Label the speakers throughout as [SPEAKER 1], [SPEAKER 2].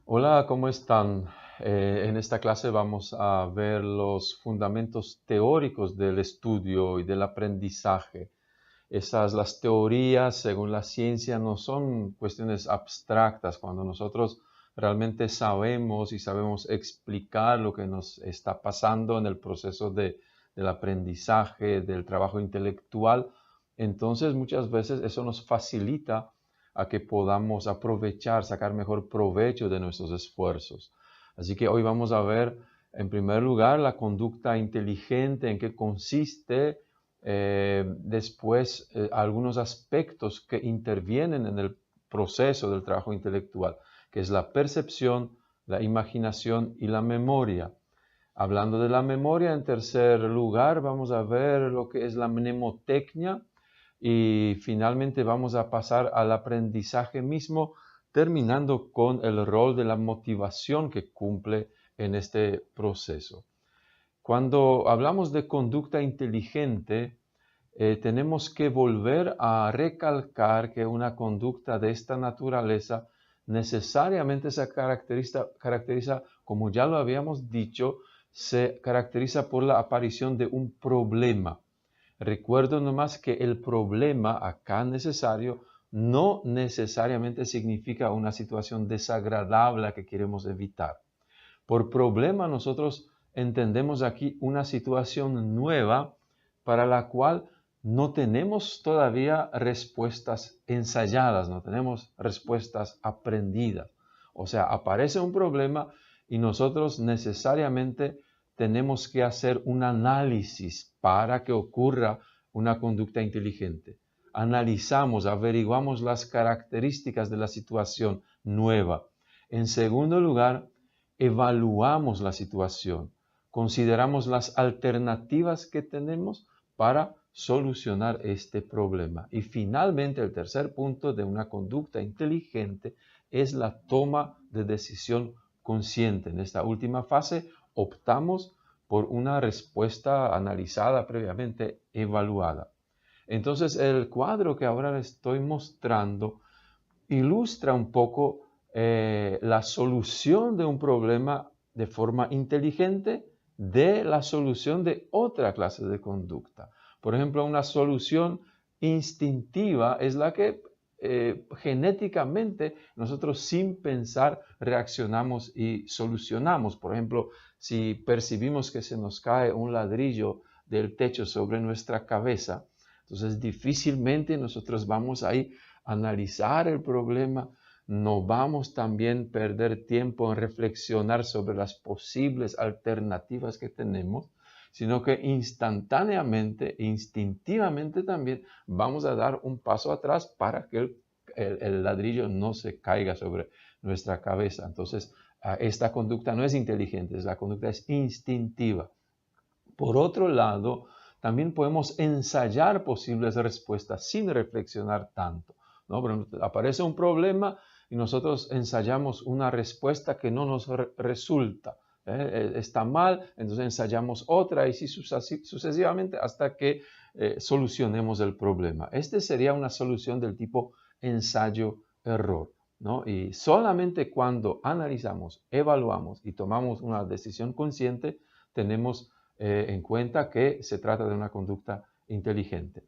[SPEAKER 1] Hola, ¿cómo están? En esta clase vamos a ver los fundamentos teóricos del estudio y del aprendizaje. Las teorías, según la ciencia, no son cuestiones abstractas. Cuando nosotros realmente sabemos y sabemos explicar lo que nos está pasando en el proceso del aprendizaje, del trabajo intelectual, entonces muchas veces eso nos facilita a que podamos aprovechar, sacar mejor provecho de nuestros esfuerzos. Así que hoy vamos a ver, en primer lugar, la conducta inteligente, en qué consiste, después algunos aspectos que intervienen en el proceso del trabajo intelectual, que es la percepción, la imaginación y la memoria. Hablando de la memoria, en tercer lugar, vamos a ver lo que es la mnemotecnia y finalmente vamos a pasar al aprendizaje mismo, terminando con el rol de la motivación que cumple en este proceso. Cuando hablamos de conducta inteligente, tenemos que volver a recalcar que una conducta de esta naturaleza necesariamente se caracteriza, como ya lo habíamos dicho, se caracteriza por la aparición de un problema. Recuerdo nomás que el problema acá necesario no necesariamente significa una situación desagradable que queremos evitar. Por problema nosotros entendemos aquí una situación nueva para la cual no tenemos todavía respuestas ensayadas, no tenemos respuestas aprendidas. O sea, aparece un problema y nosotros necesariamente tenemos que hacer un análisis para que ocurra una conducta inteligente. Analizamos, averiguamos las características de la situación nueva. En segundo lugar, evaluamos la situación, consideramos las alternativas que tenemos para solucionar este problema. Y finalmente, el tercer punto de una conducta inteligente es la toma de decisión consciente. En esta última fase optamos por una respuesta analizada previamente, evaluada. Entonces, el cuadro que ahora les estoy mostrando ilustra un poco la solución de un problema de forma inteligente de la solución de otra clase de conducta. Por ejemplo, una solución instintiva es la que genéticamente nosotros sin pensar reaccionamos y solucionamos. Por ejemplo, si percibimos que se nos cae un ladrillo del techo sobre nuestra cabeza, entonces difícilmente nosotros vamos ahí analizar el problema, no vamos también a perder tiempo en reflexionar sobre las posibles alternativas que tenemos, sino que instantáneamente, instintivamente también vamos a dar un paso atrás para que el ladrillo no se caiga sobre nuestra cabeza. Entonces, esta conducta no es inteligente, la conducta es instintiva. Por otro lado, también podemos ensayar posibles respuestas sin reflexionar tanto, ¿no? Por ejemplo, aparece un problema y nosotros ensayamos una respuesta que no nos resulta. Está mal, entonces ensayamos otra y así sucesivamente hasta que solucionemos el problema. Este sería una solución del tipo ensayo-error, ¿no? Y solamente cuando analizamos, evaluamos y tomamos una decisión consciente, tenemos en cuenta que se trata de una conducta inteligente.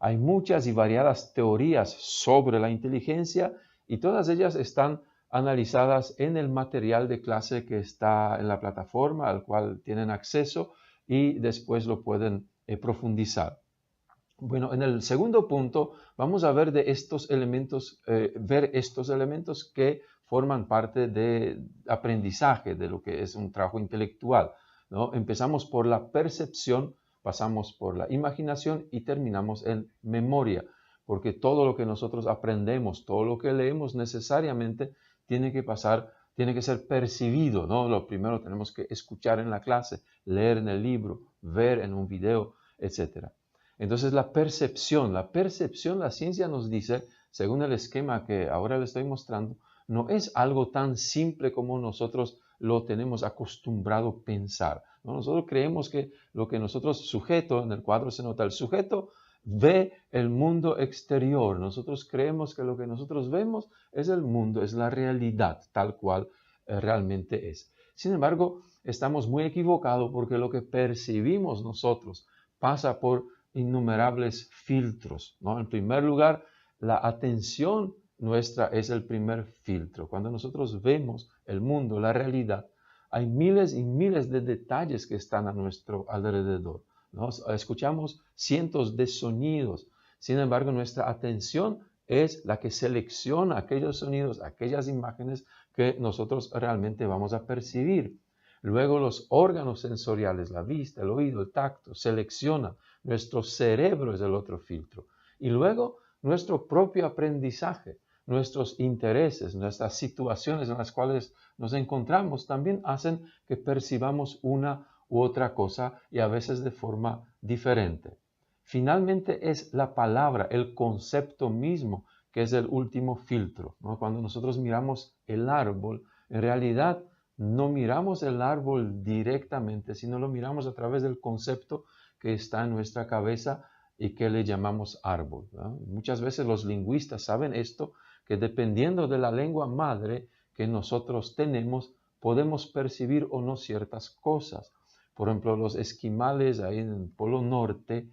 [SPEAKER 1] Hay muchas y variadas teorías sobre la inteligencia y todas ellas están analizadas en el material de clase que está en la plataforma al cual tienen acceso y después lo pueden profundizar. Bueno, en el segundo punto vamos a ver de estos elementos, ver estos elementos que forman parte de aprendizaje de lo que es un trabajo intelectual, ¿no? Empezamos por la percepción, pasamos por la imaginación y terminamos en memoria, porque todo lo que nosotros aprendemos, todo lo que leemos necesariamente tiene que pasar, tiene que ser percibido, ¿no? Lo primero tenemos que escuchar en la clase, leer en el libro, ver en un video, etcétera. Entonces la percepción, la ciencia nos dice, según el esquema que ahora le estoy mostrando, no es algo tan simple como nosotros lo tenemos acostumbrado pensar, ¿no? Nosotros creemos que lo que nosotros, sujeto, en el cuadro se nota el sujeto, ve el mundo exterior. Nosotros creemos que lo que nosotros vemos es el mundo, es la realidad tal cual realmente es. Sin embargo, estamos muy equivocados porque lo que percibimos nosotros pasa por innumerables filtros, ¿no? En primer lugar, la atención nuestra es el primer filtro. Cuando nosotros vemos el mundo, la realidad, hay miles y miles de detalles que están a nuestro alrededor, ¿no? Escuchamos cientos de sonidos. Sin embargo, nuestra atención es la que selecciona aquellos sonidos, aquellas imágenes que nosotros realmente vamos a percibir. Luego los órganos sensoriales, la vista, el oído, el tacto, seleccionan. Nuestro cerebro es el otro filtro. Y luego nuestro propio aprendizaje, nuestros intereses, nuestras situaciones en las cuales nos encontramos también hacen que percibamos una u otra cosa y a veces de forma diferente. Finalmente es la palabra, el concepto mismo, que es el último filtro, ¿no? Cuando nosotros miramos el árbol, en realidad no miramos el árbol directamente, sino lo miramos a través del concepto que está en nuestra cabeza y que le llamamos árbol, ¿no? Muchas veces los lingüistas saben esto, que dependiendo de la lengua madre que nosotros tenemos, podemos percibir o no ciertas cosas. Por ejemplo, los esquimales ahí en el Polo Norte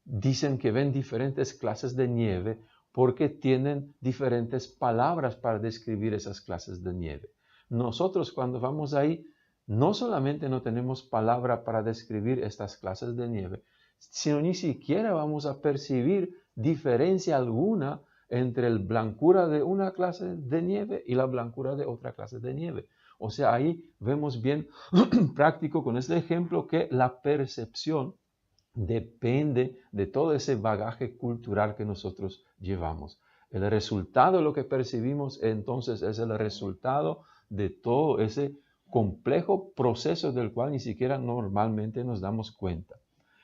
[SPEAKER 1] dicen que ven diferentes clases de nieve porque tienen diferentes palabras para describir esas clases de nieve. Nosotros cuando vamos ahí, no solamente no tenemos palabra para describir estas clases de nieve, sino ni siquiera vamos a percibir diferencia alguna entre la blancura de una clase de nieve y la blancura de otra clase de nieve. O sea, ahí vemos bien práctico con este ejemplo que la percepción depende de todo ese bagaje cultural que nosotros llevamos. El resultado de lo que percibimos entonces es el resultado de todo ese complejo proceso del cual ni siquiera normalmente nos damos cuenta.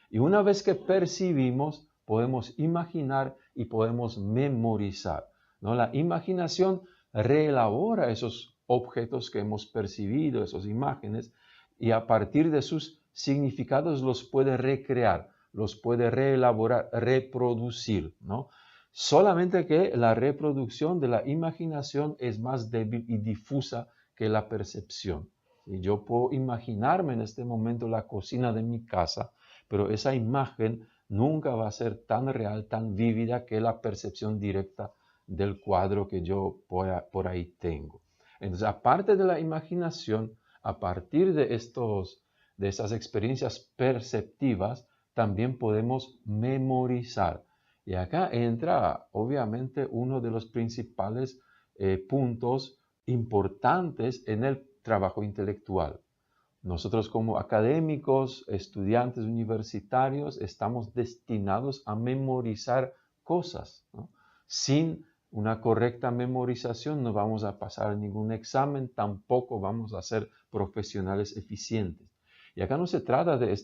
[SPEAKER 1] Y una vez que percibimos, podemos imaginar y podemos memorizar, ¿no? La imaginación reelabora esos objetos que hemos percibido, esas imágenes, y a partir de sus significados los puede recrear, los puede reelaborar, reproducir, ¿no? Solamente que la reproducción de la imaginación es más débil y difusa que la percepción. Y yo puedo imaginarme en este momento la cocina de mi casa, pero esa imagen nunca va a ser tan real, tan vívida que la percepción directa del cuadro que yo por ahí tengo. Entonces, aparte de la imaginación, a partir de esas experiencias perceptivas, también podemos memorizar. Y acá entra, obviamente, uno de los principales puntos importantes en el trabajo intelectual. Nosotros como académicos, estudiantes universitarios, estamos destinados a memorizar cosas, ¿no? Sin una correcta memorización no vamos a pasar ningún examen, tampoco vamos a ser profesionales eficientes. Y acá no se trata de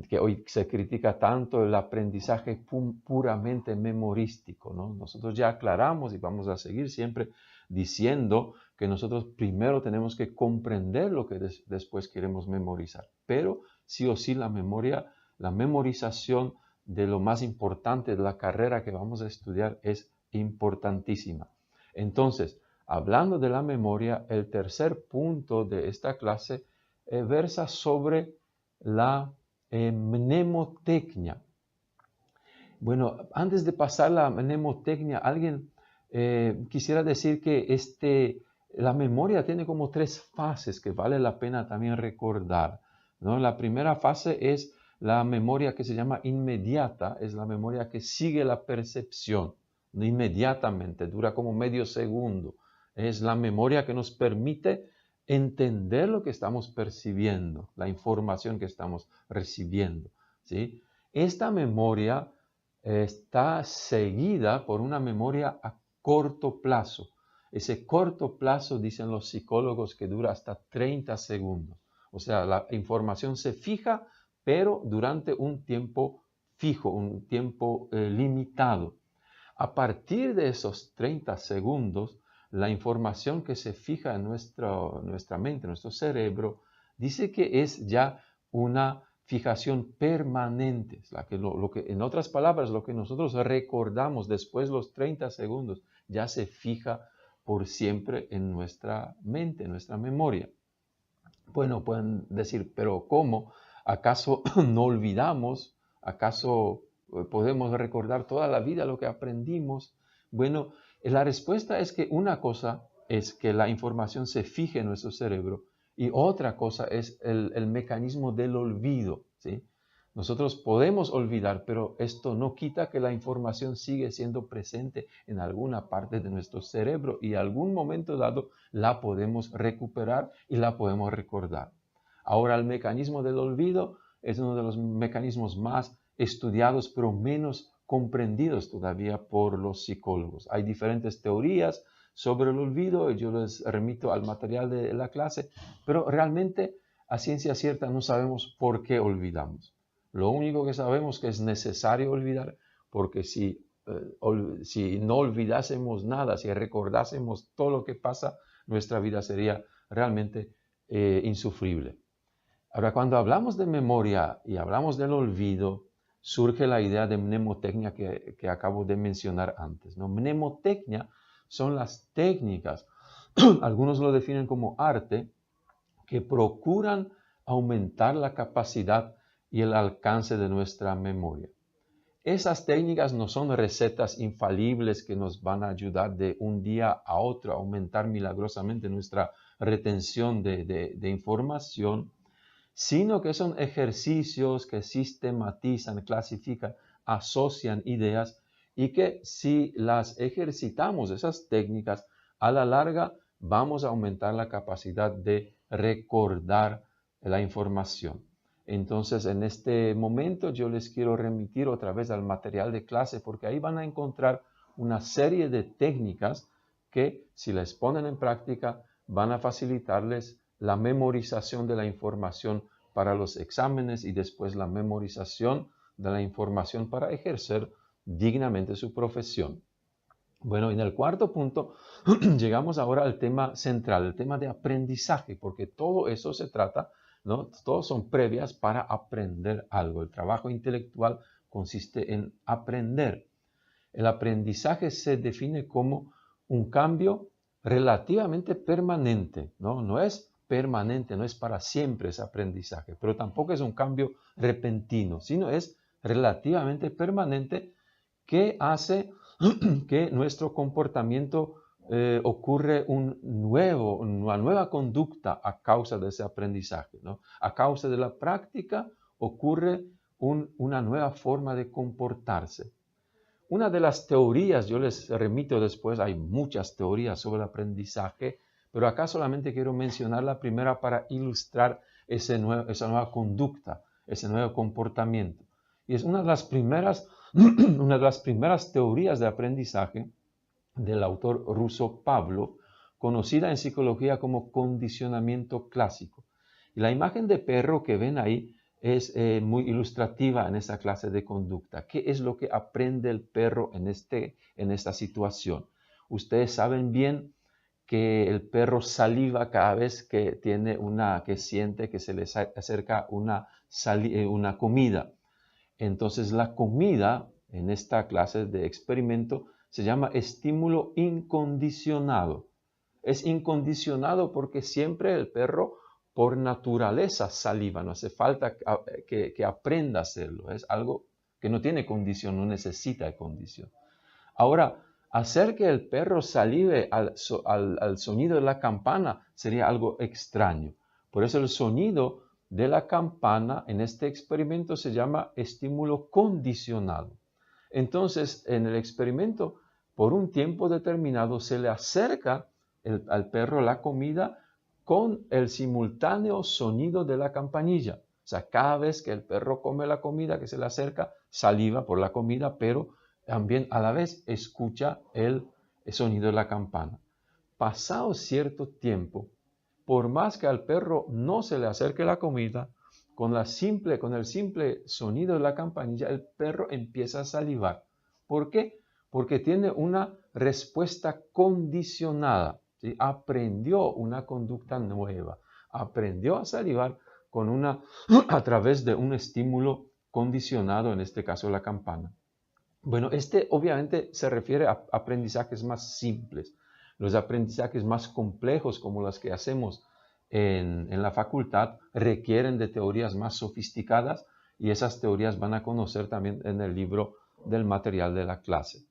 [SPEAKER 1] que hoy se critica tanto el aprendizaje puramente memorístico, ¿no? Nosotros ya aclaramos y vamos a seguir siempre diciendo que nosotros primero tenemos que comprender lo que después queremos memorizar. Pero sí o sí la memorización de lo más importante de la carrera que vamos a estudiar es importantísima. Entonces, hablando de la memoria, el tercer punto de esta clase versa sobre la mnemotecnia. Bueno, antes de pasar la mnemotecnia, alguien quisiera decir que la memoria tiene como tres fases que vale la pena también recordar, ¿no? La primera fase es la memoria que se llama inmediata, es la memoria que sigue la percepción, inmediatamente, dura como medio segundo. Es la memoria que nos permite entender lo que estamos percibiendo, la información que estamos recibiendo, ¿sí? Esta memoria está seguida por una memoria a corto plazo. Ese corto plazo, dicen los psicólogos, que dura hasta 30 segundos. O sea, la información se fija, pero durante un tiempo fijo, un tiempo limitado. A partir de esos 30 segundos, la información que se fija en nuestra mente, en nuestro cerebro, dice que es ya una fijación permanente. En otras palabras, lo que nosotros recordamos después de los 30 segundos ya se fija por siempre en nuestra mente, en nuestra memoria. Bueno, pueden decir, pero ¿cómo? ¿Acaso no olvidamos? ¿Acaso podemos recordar toda la vida lo que aprendimos? Bueno, la respuesta es que una cosa es que la información se fije en nuestro cerebro y otra cosa es el mecanismo del olvido, ¿sí? Nosotros podemos olvidar, pero esto no quita que la información sigue siendo presente en alguna parte de nuestro cerebro y en algún momento dado la podemos recuperar y la podemos recordar. Ahora, el mecanismo del olvido es uno de los mecanismos más estudiados, pero menos comprendidos todavía por los psicólogos. Hay diferentes teorías sobre el olvido y yo les remito al material de la clase, pero realmente a ciencia cierta no sabemos por qué olvidamos. Lo único que sabemos es que es necesario olvidar, porque si no olvidásemos nada, si recordásemos todo lo que pasa, nuestra vida sería realmente insufrible. Ahora, cuando hablamos de memoria y hablamos del olvido, surge la idea de mnemotecnia que acabo de mencionar antes, ¿no? Mnemotecnia son las técnicas, algunos lo definen como arte, que procuran aumentar la capacidad y el alcance de nuestra memoria. Esas técnicas no son recetas infalibles que nos van a ayudar de un día a otro a aumentar milagrosamente nuestra retención de información, sino que son ejercicios que sistematizan, clasifican, asocian ideas y que si las ejercitamos, esas técnicas, a la larga vamos a aumentar la capacidad de recordar la información. Entonces, en este momento yo les quiero remitir otra vez al material de clase porque ahí van a encontrar una serie de técnicas que, si las ponen en práctica, van a facilitarles la memorización de la información para los exámenes y después la memorización de la información para ejercer dignamente su profesión. Bueno, en el cuarto punto llegamos ahora al tema central, el tema de aprendizaje, porque todo eso se trata, ¿no? Todos son previas para aprender algo. El trabajo intelectual consiste en aprender. El aprendizaje se define como un cambio relativamente permanente, ¿no? No es permanente, no es para siempre ese aprendizaje, pero tampoco es un cambio repentino, sino es relativamente permanente que hace que nuestro comportamiento ocurre una nueva conducta a causa de ese aprendizaje, ¿no? A causa de la práctica ocurre una nueva forma de comportarse. Una de las teorías, yo les remito después, hay muchas teorías sobre el aprendizaje, pero acá solamente quiero mencionar la primera para ilustrar esa nueva conducta, ese nuevo comportamiento. Y es una de las primeras teorías de aprendizaje del autor ruso Pavlov, conocida en psicología como condicionamiento clásico. Y la imagen de perro que ven ahí es muy ilustrativa en esa clase de conducta. ¿Qué es lo que aprende el perro en esta situación? Ustedes saben bien que el perro saliva cada vez que siente que se le acerca una comida. Entonces la comida en esta clase de experimento se llama estímulo incondicionado. Es incondicionado porque siempre el perro por naturaleza saliva, no hace falta que aprenda a hacerlo, es algo que no tiene condición, no necesita condición. Ahora, hacer que el perro salive al sonido de la campana sería algo extraño. Por eso el sonido de la campana en este experimento se llama estímulo condicionado. Entonces, en el experimento, por un tiempo determinado, se le acerca al perro la comida con el simultáneo sonido de la campanilla. O sea, cada vez que el perro come la comida que se le acerca, saliva por la comida, pero también a la vez escucha el sonido de la campana. Pasado cierto tiempo, por más que al perro no se le acerque la comida, con el simple sonido de la campanilla, el perro empieza a salivar. ¿Por qué? Porque tiene una respuesta condicionada. ¿Sí? Aprendió una conducta nueva. Aprendió a salivar a través de un estímulo condicionado, en este caso la campana. Bueno, obviamente se refiere a aprendizajes más simples, Los aprendizajes más complejos, como los que hacemos en la facultad, requieren de teorías más sofisticadas y esas teorías van a conocer también en el libro del material de la clase.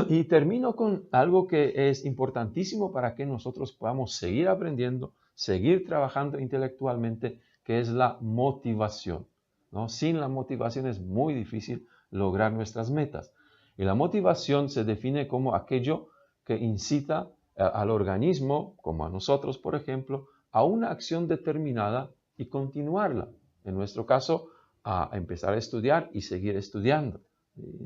[SPEAKER 1] Y termino con algo que es importantísimo para que nosotros podamos seguir aprendiendo, seguir trabajando intelectualmente, que es la motivación, ¿no? Sin la motivación es muy difícil lograr nuestras metas. Y la motivación se define como aquello que incita al organismo, como a nosotros, por ejemplo, a una acción determinada y continuarla. En nuestro caso, a empezar a estudiar y seguir estudiando,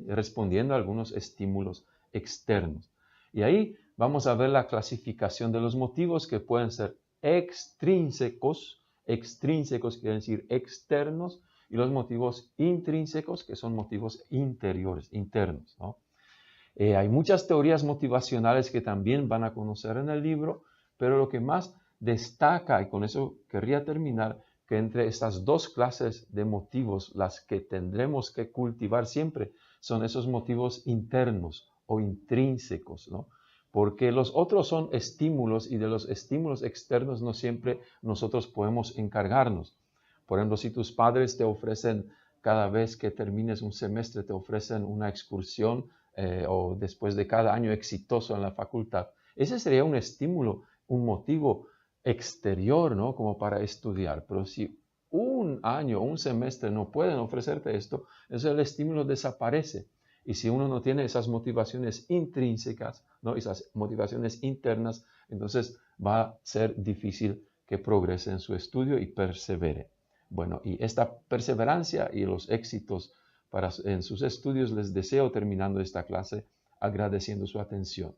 [SPEAKER 1] respondiendo a algunos estímulos externos. Y ahí vamos a ver la clasificación de los motivos que pueden ser extrínsecos quiere decir externos, y los motivos intrínsecos, que son motivos interiores, internos, ¿no? Hay muchas teorías motivacionales que también van a conocer en el libro, pero lo que más destaca, y con eso querría terminar, que entre estas dos clases de motivos, las que tendremos que cultivar siempre, son esos motivos internos o intrínsecos, ¿no? Porque los otros son estímulos y de los estímulos externos no siempre nosotros podemos encargarnos. Por ejemplo, si tus padres te ofrecen, cada vez que termines un semestre, te ofrecen una excursión o después de cada año exitoso en la facultad, ese sería un estímulo, un motivo exterior, ¿no? Como para estudiar. Pero si un año, un semestre no pueden ofrecerte esto, entonces el estímulo desaparece. Y si uno no tiene esas motivaciones intrínsecas, ¿no? Esas motivaciones internas, entonces va a ser difícil que progrese en su estudio y persevere. Bueno, y esta perseverancia y los éxitos en sus estudios les deseo terminando esta clase agradeciendo su atención.